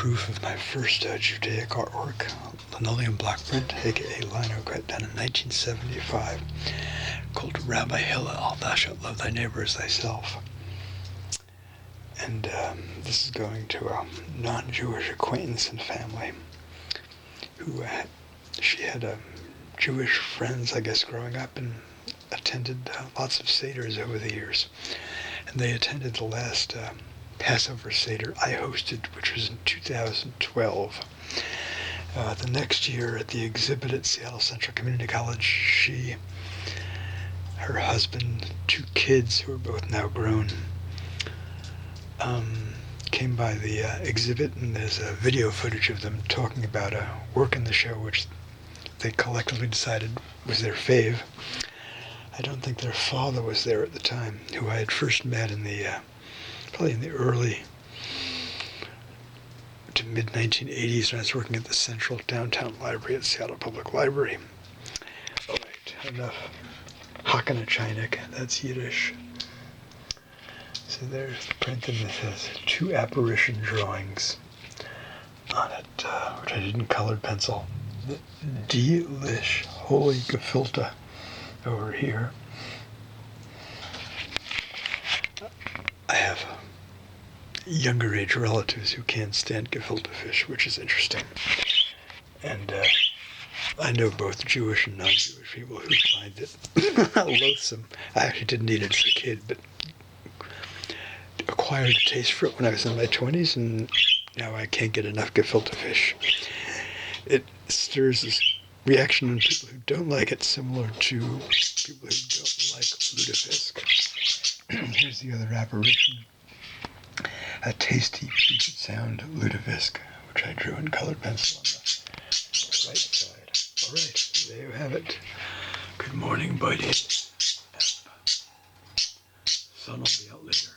proof of my first Judaic artwork, linoleum block print, aka linocut, done in 1975, called Rabbi Hillel, Thou shalt love thy neighbor as thyself. And this is going to a non-Jewish acquaintance and family who she had Jewish friends, I guess, growing up, and attended lots of Seders over the years. And they attended the last Passover Seder I hosted, which was in 2012. The next year at the exhibit at Seattle Central Community College, she, her husband, 2 kids who are both now grown, came by the exhibit, and there's video footage of them talking about a work in the show which they collectively decided was their fave. I don't think their father was there at the time, who I had first met in the probably in the early to mid-1980s when I was working at the Central Downtown Library at Seattle Public Library. All right, enough Hakana Chinik, that's Yiddish. So there's the print, and this has 2 apparition drawings on it, which I did in colored pencil. The delish holy gefilte over here. I have younger age relatives who can't stand gefilte fish, which is interesting. And I know both Jewish and non-Jewish people who find it loathsome. I actually didn't eat it as a kid, but acquired a taste for it when I was in my 20s, and now I can't get enough gefilte fish. It stirs this reaction in people who don't like it, similar to people who don't like lutefisk. Here's the other apparition, a tasty, you could sound lutefisk, which I drew in colored pencil on the right side. All right, there you have it. Good morning, buddies. Sun will be out later.